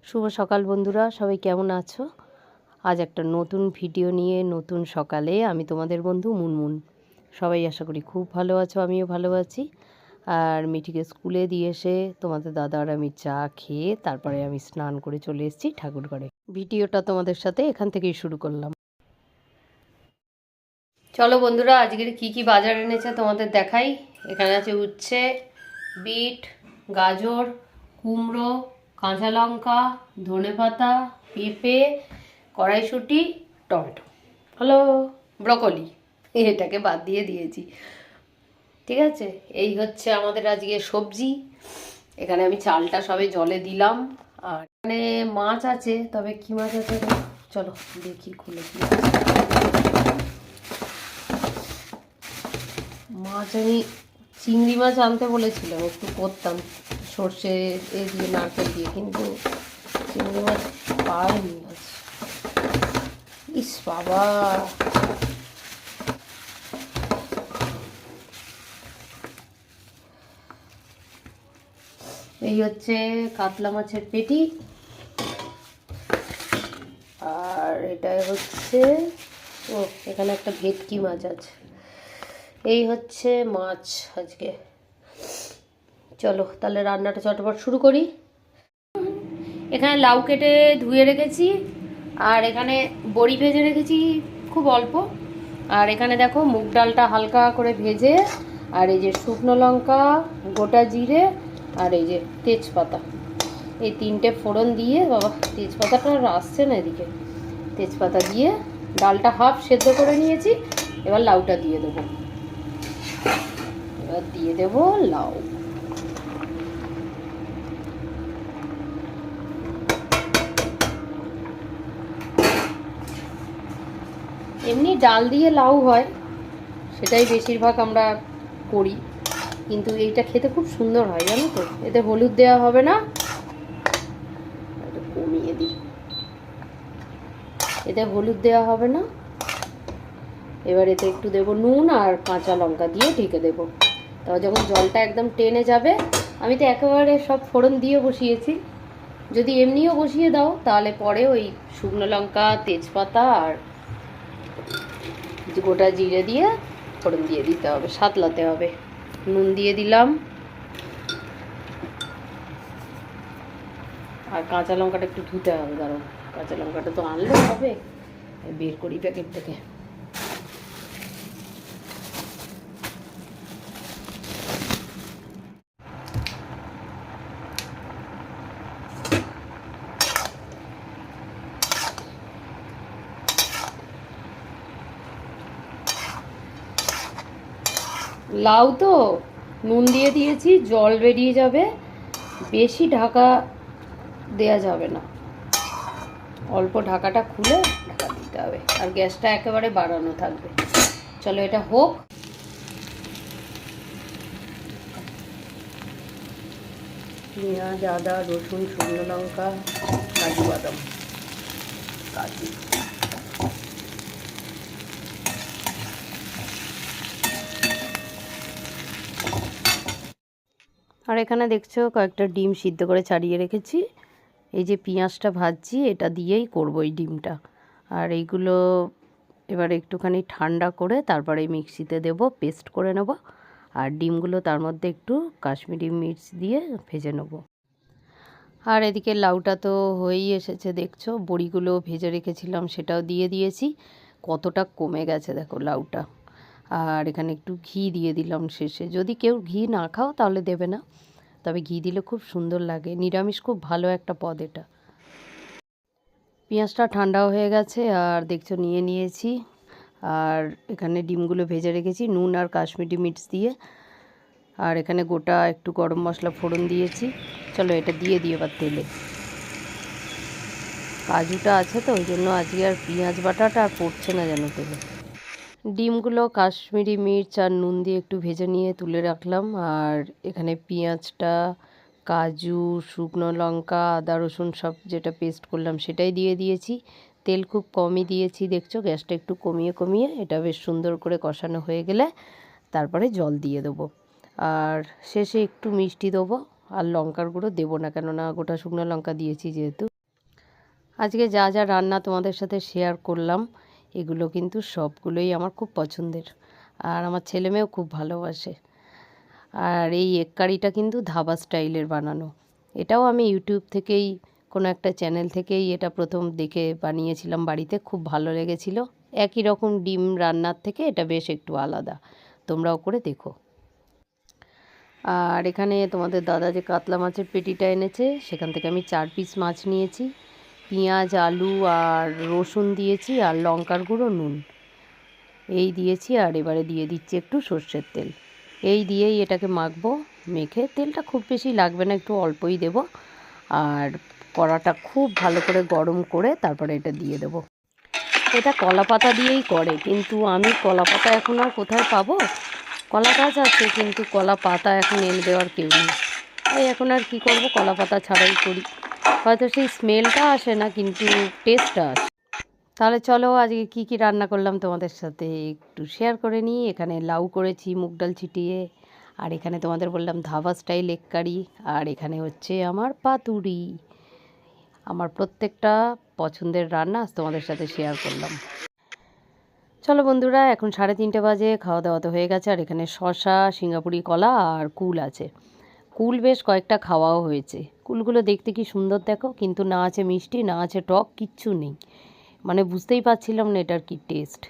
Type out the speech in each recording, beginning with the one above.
শুভ সকাল বন্ধুরা, সবাই কেমন আছো? আজ একটা নতুন ভিডিও নিয়ে নতুন সকালে আমি তোমাদের বন্ধু মুনমুন। সবাই আশা করি খুব ভালো আছো, আমিও ভালো আছি। আর মিঠিকে স্কুলে দিয়ে এসে তোমাদের দাদা আর আমি চা খেয়ে তারপরে আমি স্নান করে চলে এসেছি ঠাকুর ঘরে। ভিডিওটা তোমাদের সাথে এখান থেকেই শুরু করলাম। চলো বন্ধুরা, আজকের কি কি বাজার এনেছে তোমাদের দেখাই। এখানে আছে উচ্ছে, বিট, গাজর, কুমড়ো, কাঁচা লঙ্কা, ধনেপাতা, পেঁপে, কড়াইশুঁটি, টমেটো, হলো ব্রকলি, এটাকে বাদ দিয়ে দিয়েছি। ঠিক আছে, এই হচ্ছে আমাদের আজকে সবজি। এখানে আমি চালটা সবে জলে দিলাম। আর এখানে মাছ আছে, তবে কি মাছ আছে চলো দেখি খুলে। কি মাছ আমি চিংড়ি মাছ আনতে বলেছিলাম, একটু করতাম সর্ষে দিয়ে নারকেল দিয়ে, কিন্তু চিংড়ি মাছ পাইনি আজ। ইস বাবা, এই হচ্ছে কাতলা মাছের পেটি। আর এটা হচ্ছে এখানে একটা ভেটকি মাছ আছে। এই হচ্ছে মাছ আজকে। চলো তাহলে রান্নাটা চটপট শুরু করি। এখানে লাউ কেটে ধুয়ে রেখেছি, আর এখানে বড়ি ভেজে রেখেছি খুব অল্প। আর এখানে দেখো মুগ ডালটা হালকা করে ভেজে, আর এই যে শুকনো লঙ্কা, গোটা জিরে, আর এই যে তেজপাতা, এই তিনটে ফোড়ন দিয়ে, বাবা তেজপাতাটা আর আসছে না এদিকে, তেজপাতা দিয়ে ডালটা হাফ সেদ্ধ করে নিয়েছি। এবার লাউটা দিয়ে দেবো, এবার দিয়ে দেবো লাউ। এমনি ডাল দিয়ে লাউ হয়, সেটাই বেশিরভাগ আমরা করি, কিন্তু এইটা খেতে খুব সুন্দর হয় জানো তো। এতে হলুদ দেওয়া হবে না, একটু কমিয়ে দিই, এতে হলুদ দেওয়া হবে না। এবার এতে একটু দেবো নুন আর কাঁচা লঙ্কা দিয়ে ঢেকে দেবো। তারপর যখন জলটা একদম টেনে যাবে, আমি তো একেবারে সব ফোড়ন দিয়ে বসিয়েছি, যদি এমনিও বসিয়ে দাও তাহলে পরে ওই শুকনো লঙ্কা, তেজপাতা আর গোটা জিরে দিয়ে ফোড়ন দিয়ে দিতে হবে, সাতলাতে হবে। নুন দিয়ে দিলাম, আর কাঁচা লঙ্কাটা একটু ধুতে হবে, কারণ কাঁচা লঙ্কাটা তো আনলে হবে, বের করি প্যাকেট থেকে। লাউ তো নুন দিয়ে দিয়েছি, জল বেরিয়ে যাবে, বেশি ঢাকা দেয়া যাবে না, অল্প ঢাকাটা খুলে ঢাকা দিতে হবে, আর গ্যাসটা একেবারে বাড়ানো থাকবে। চলো এটা হোক। পেঁয়াজ, আদা, রসুন, শুকনো লঙ্কা, কাজু বাদাম, কাজু, আর এখানে দেখছো কয়েকটা ডিম সিদ্ধ করে ছাড়িয়ে রেখেছি। এই যে পেঁয়াজটা ভাজছি, এটা দিয়েই করবো এই ডিমটা। আর এইগুলো এবার একটুখানি ঠান্ডা করে তারপরে মিক্সিতে দেব, পেস্ট করে নেব। আর ডিমগুলো তার মধ্যে একটু কাশ্মীরি মির্চ দিয়ে ভেজে নেব। আর এদিকে লাউটা তো হয়েই এসেছে, দেখছো বড়িগুলো ভেজে রেখেছিলাম সেটাও দিয়ে দিয়েছি। কতটা কমে গেছে দেখো লাউটা। আর এখানে একটু ঘি দিয়ে দিলাম শেষে, যদি কেউ ঘি না খাও তাহলে দেবে না, তবে ঘি দিলে খুব সুন্দর লাগে, নিরামিষ খুব ভালো একটা পদ এটা। পেঁয়াজটা ঠান্ডাও হয়ে গেছে, আর দেখছো নিয়ে নিয়েছি। আর এখানে ডিমগুলো ভেজে রেখেছি নুন আর কাশ্মীরি মির্চ দিয়ে। আর এখানে গোটা একটু গরম মশলা ফোড়ন দিয়েছি। চলো এটা দিয়ে দিই এবার তেলে। কাজুটা আছে তো ওই জন্য আজকে আর পেঁয়াজ বাটাটা আর পড়ছে না যেন তেলে। ডিমগুলো কাশ্মীরি মির্চ আর নুন দিয়ে একটু ভেজে নিয়ে তুলে রাখলাম। আর এখানে পেঁয়াজটা, কাজু, শুকনো লঙ্কা, আদা রসুন সব যেটা পেস্ট করলাম সেটাই দিয়ে দিয়েছি। তেল খুব কমই দিয়েছি, দেখছো গ্যাসটা একটু কমিয়ে কমিয়ে। এটা বেশ সুন্দর করে কষানো হয়ে গেলে তারপরে জল দিয়ে দেবো। আর শেষে একটু মিষ্টি দেবো, আর লঙ্কার গুঁড়ো দেবো না, কেননা গোটা শুকনো লঙ্কা দিয়েছি যেহেতু। আজকে যা যা রান্না তোমাদের সাথে শেয়ার করলাম এগুলো কিন্তু সবগুলোই আমার খুব পছন্দের, আর আমার ছেলে মেয়েও খুব ভালোবাসে। আর এই এগ কারিটা কিন্তু ধাবা স্টাইলের বানানো, এটাও আমি ইউটিউব থেকেই কোনো একটা চ্যানেল থেকেই এটা প্রথম দেখে বানিয়েছিলাম বাড়িতে, খুব ভালো লেগেছিল। একই রকম ডিম রান্নার থেকে এটা বেশ একটু আলাদা, তোমরাও করে দেখো। আর এখানে তোমাদের দাদা যে কাতলা মাছের পেটিটা এনেছে সেখান থেকে আমি 4 পিস মাছ নিয়েছি, পেঁয়াজ আলু আর রসুন দিয়েছি, আর লঙ্কার গুঁড়ো নুন এই দিয়েছি। আর এবারে দিয়ে দিচ্ছি একটু সর্ষের তেল, এই দিয়েই এটাকে মাখবো। মেখে তেলটা খুব বেশি লাগবে না, একটু অল্পই দেব। আর কড়াটা খুব ভালো করে গরম করে তারপরে এটা দিয়ে দেব। এটা কলা পাতা দিয়েই করে, কিন্তু আমি কলা পাতা এখন আর কোথায় পাবো। কলা গাছ আছে কিন্তু কলা পাতা এখন এনে দেওয়ার কেউ নেই, তাই এখন আর কি করব, কলা পাতা ছাড়াই করি। হয়তো সেই স্মেলটা আসে না কিন্তু টেস্টটা আসে। তাহলে চলো আজকে কি কি রান্না করলাম তোমাদের সাথে একটু শেয়ার করে নিই। এখানে লাউ করেছি মুগ ডাল ছিটিয়ে, আর এখানে তোমাদের বললাম ধাবা স্টাইল এগ কারি, আর এখানে হচ্ছে আমার পাতুরি। আমার প্রত্যেকটা পছন্দের রান্না আজ তোমাদের সাথে শেয়ার করলাম। চলো বন্ধুরা, এখন 3:30 বাজে, খাওয়া দাওয়া তো হয়ে গেছে। আর এখানে শসা, সিঙ্গাপুরি কলা আর কুল আছে। কুল বেশ কয়েকটা খাওয়াও হয়েছে। কুলগুলো দেখতে কি সুন্দর দেখো, কিন্তু না আছে মিষ্টি না আছে টক, কিচ্ছু নেই, মানে বুঝতেই পারছিলাম না এটার কি টেস্ট।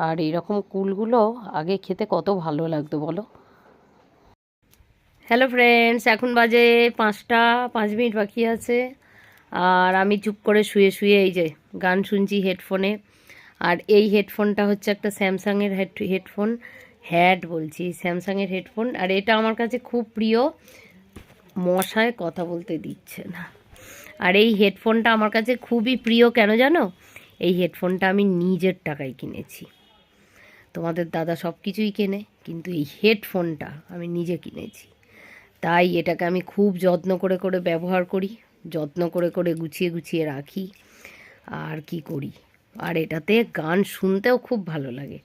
আর এইরকম কুলগুলো আগে খেতে কত ভালো লাগতো বলো। হ্যালো ফ্রেন্ডস, এখন বাজে 5টা 5 মিনিট বাকি আছে, আর আমি চুপ করে শুয়ে শুয়ে এই যে গান শুনছি হেডফোনে। আর এই হেডফোনটা হচ্ছে একটা স্যামসাংয়ের হেডফোন, বলছি স্যামসাংয়ের হেডফোন। আর এটা আমার কাছে খুব প্রিয়, মশায় কথা বলতে দিচ্ছে না। আর এই হেডফোনটা আমার কাছে খুবই প্রিয়, কেন জানো? এই হেডফোনটা আমি নিজের টাকায় কিনেছি। তোমাদের দাদা সব কিছুই কেনে, কিন্তু এই হেডফোনটা আমি নিজে কিনেছি। তাই এটাকে আমি খুব যত্ন করে করে ব্যবহার করি, যত্ন করে করে গুছিয়ে গুছিয়ে রাখি। আর কি করি, আর এটাতে গান শুনতেও খুব ভালো লাগে।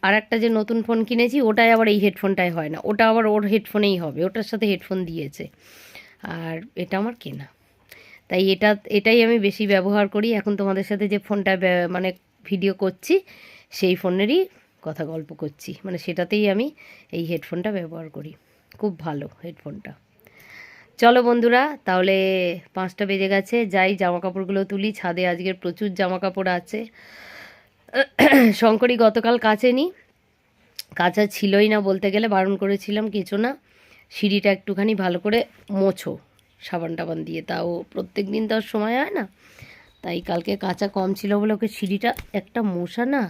আর একটা যে নতুন ফোন কিনেছি ওটাই আবার এই হেডফোনটাই হয় না, ওটা আবার ওর হেডফোনেই হবে, ওটার সাথে হেডফোন দিয়েছে। আর এটা আমার কেনা, তাই এটাই আমি বেশি ব্যবহার করি। এখন তোমাদের সাথে যে ফোনটা মানে ভিডিও করছি সেই ফোনেরই কথা গল্প করছি, মানে সেটাতেই আমি এই হেডফোনটা ব্যবহার করি। খুব ভালো হেডফোনটা। চলো বন্ধুরা, তাহলে 5টা বেজে গেছে, যাই জামা কাপড়গুলো তুলি। ছাদে আজকের প্রচুর জামা কাপড় আছে। শঙ্করী গতকাল কাচেনি, কাচা ছিলই না বলতে গেলে, বারণ করেছিলাম কিছু না, সিঁড়িটা একটুখানি ভালো করে মোছো সাবান টাবান দিয়ে। তাও প্রত্যেক দিন তো আর সময় হয় না, তাই কালকে কাঁচা কম ছিল বলে ওকে সিঁড়িটা, একটা মশা না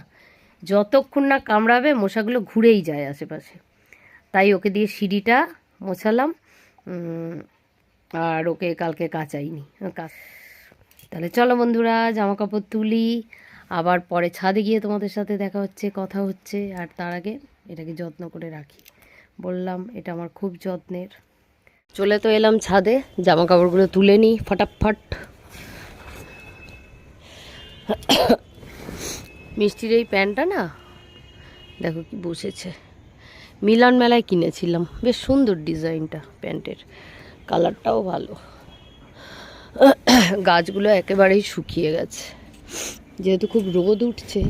যতক্ষণ না কামড়াবে মশাগুলো ঘুরেই যায় আশেপাশে, তাই ওকে দিয়ে সিঁড়িটা মোছালাম। আর ওকে কালকে কাচাইনি। তাহলে চলো বন্ধুরা, জামা কাপড় তুলি, আবার পরে ছাদে গিয়ে তোমাদের সাথে দেখা হচ্ছে, কথা হচ্ছে। আর তার আগে এটাকে যত্ন করে রাখি, বললাম এটা আমার খুব যত্নের। চলে তো এলাম ছাদে, জামা কাপড়গুলো তুলে নিই ফটাফট। মিষ্টির এই প্যান্টটা না দেখো কি বসেছে, মিলন মেলায় কিনেছিলাম, বেশ সুন্দর ডিজাইনটা, প্যান্টের কালারটাও ভালো। গাছগুলো একেবারেই শুকিয়ে গেছে, যেহেতু খুব রোদ উঠছে।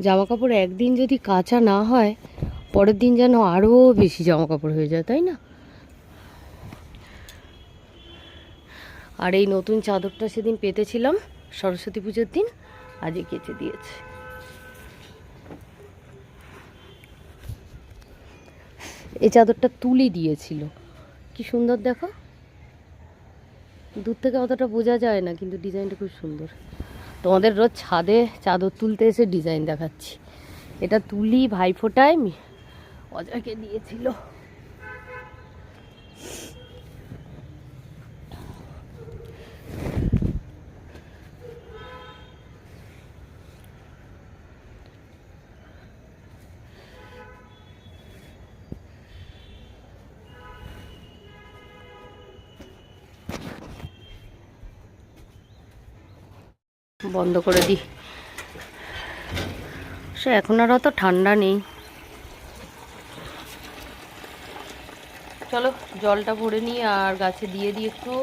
জামা কাপড় একদিন যদি কাঁচা না হয় পরের দিন যেন আরও বেশি জামা কাপড় হয়ে যায়, তাই না? আর এই নতুন চাদরটা সেদিন পেতেছিলাম সরস্বতী পুজোর দিন, আজকে কেচে দিয়েছে। এই চাদরটা তুলি দিয়েছিল, কি সুন্দর দেখো, দূর থেকে অতটা বোঝা যায় না কিন্তু ডিজাইনটা খুব সুন্দর। তোমাদের রোজ ছাদে চাদর তুলতে এসে ডিজাইন দেখাচ্ছি। এটা তুলি ভাইফোঁটায় অজয়কে দিয়েছিল। বন্ধ করে দিই, সে এখন আর অত ঠান্ডা নেই। চলো জলটা ভরে নিই আর গাছে দিয়ে দিই একটু,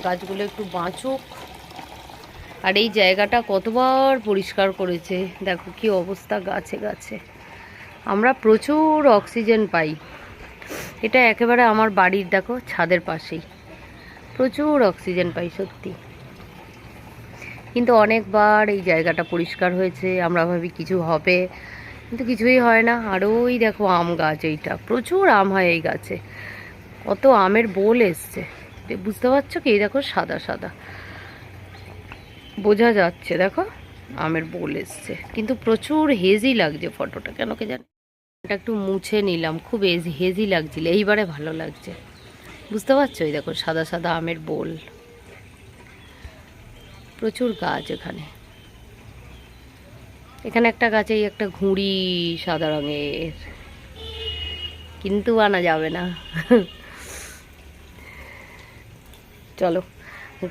গাছগুলো একটু বাঁচুক। আর এই জায়গাটা কতবার পরিষ্কার করেছে, দেখো কি অবস্থা গাছে গাছে। আমরা প্রচুর অক্সিজেন পাই, এটা একেবারে আমার বাড়ির দেখো ছাদের পাশেই, প্রচুর অক্সিজেন পাই সত্যি। কিন্তু অনেকবার এই জায়গাটা পরিষ্কার হয়েছে, আমরা ভাবি কিছু হবে, কিন্তু কিছুই হয় না। আর ওই দেখো আম গাছ, এইটা প্রচুর আম হয় এই গাছে, কত আমের বোল এসছে, বুঝতে পারছো কি? দেখো সাদা সাদা বোঝা যাচ্ছে, দেখো আমের বোল এসছে, কিন্তু প্রচুর হেজি লাগছে ফটোটা, কেন কে জানি। এটা একটু মুছে নিলাম, খুব হেজি লাগছিল, এইবারে ভালো লাগছে, বুঝতে পারছো? এই দেখো সাদা সাদা আমের বোল, প্রচুর গাছ এখানে। এখানে একটা গাছেই একটা ঘুড়ি সাদা রঙের, কিন্তু আনা যাবে না। চলো,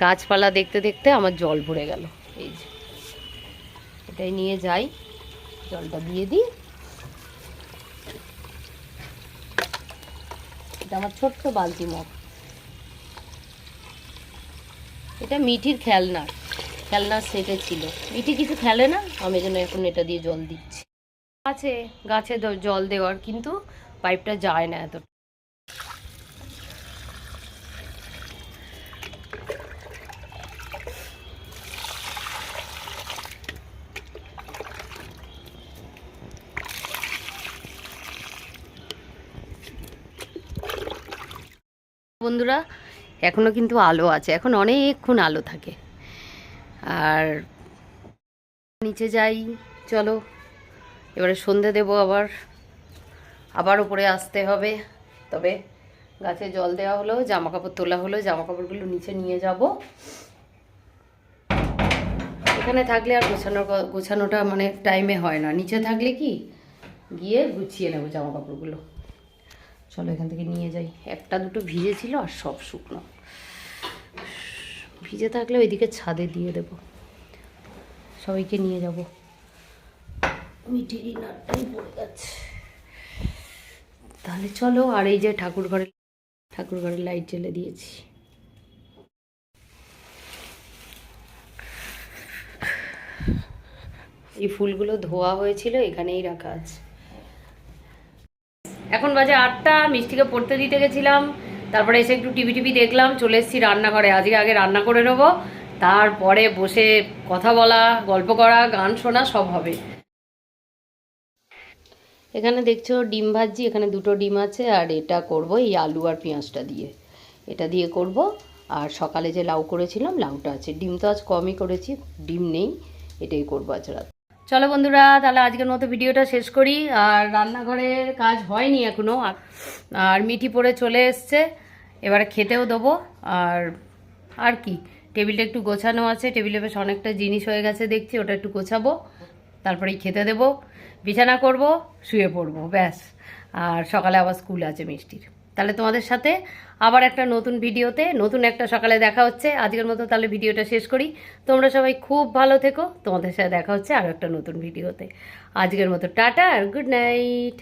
গাছপালা দেখতে দেখতে আমার জল ভরে গেল, এই যে এটাই নিয়ে যাই, জলটা দিয়ে দিই। এটা আমার ছোট্ট বালতি মগ, এটা মিঠির খেলনার সেটে ছিল, মিঠি কিছু খেলে না, আমি যেন এখন এটা দিয়ে জল দিচ্ছি। আছে গাছে জল দেওয়ার, কিন্তু পাইপটা যায় না এত। বন্ধুরা এখনো কিন্তু আলো আছে, এখন অনেকক্ষণ আলো থাকে। আর নিচে যাই, চলো এবারে সন্ধে দেবো, আবার উপরে আসতে হবে। তবে গাছে জল দেওয়া হলো, জামা কাপড় তোলা হলো, জামা কাপড়গুলো নিচে নিয়ে যাব। এখানে থাকলে আর গোছানোটা মানে টাইমে হয় না, নিচে থাকলে কি গিয়ে গুছিয়ে নেবো জামা কাপড়গুলো। চলো এখান থেকে নিয়ে যাই, একটা দুটো ভিজে ছিল আর সব শুকনো, ভিজে থাকলে ওইদিকে ছাদে দিয়ে দেব, সবাইকে নিয়ে যাব। মিটির নাটটাই পড়ে যাচ্ছে, তাহলে চলো। আর এই যে ঠাকুর ঘরের লাইট জ্বেলে দিয়েছি। এই ফুলগুলো ধোয়া হয়েছিল, এখানেই রাখা আছে। এখন বাজে 8টা, মিষ্টিকে পড়তে দিতে গেছিলাম, তারপরে এসে একটু টিভি দেখলাম, চলে এসেছি রান্নাঘরে। আগে রান্না করে নেবো, তারপরে বসে কথা বলা, গল্প করা, গান শোনা সব হবে। এখানে দেখছো ডিম ভাজি, এখানে 2টো ডিম আছে, আর এটা করব এই আলু আর পেঁয়াজটা দিয়ে, এটা দিয়ে করব। আর সকালে যে লাউ করেছিলাম, লাউটা আছে। ডিম তো আজ কমই করেছি, ডিম নেই, এটাই করবো আজ রাত। চলো বন্ধুরা, তাহলে আজকের মতো ভিডিওটা শেষ করি। আর রান্নাঘরের কাজ হয়নি এখনো, আর মিঠি পড়ে চলে এসছে, এবারে খেতেও দেবো। আর কি, টেবিলটা একটু গোছানো আছে, টেবিলে বেশ অনেকটা জিনিস হয়ে গেছে দেখছি, ওটা একটু গোছাবো, তারপরেই খেতে দেবো, বিছানা করব, শুয়ে পড়বো, ব্যাস। আর সকালে আবার স্কুল আছে মিষ্টির। তাহলে তোমাদের সাথে আবার একটা নতুন ভিডিওতে, নতুন একটা সকালে দেখা হচ্ছে। আজকের মতো তাহলে ভিডিওটা শেষ করি। তোমরা সবাই খুব ভালো থেকো, তোমাদের সাথে দেখা হচ্ছে আরও একটা নতুন ভিডিওতে। আজকের মতো টাটা আর গুড নাইট।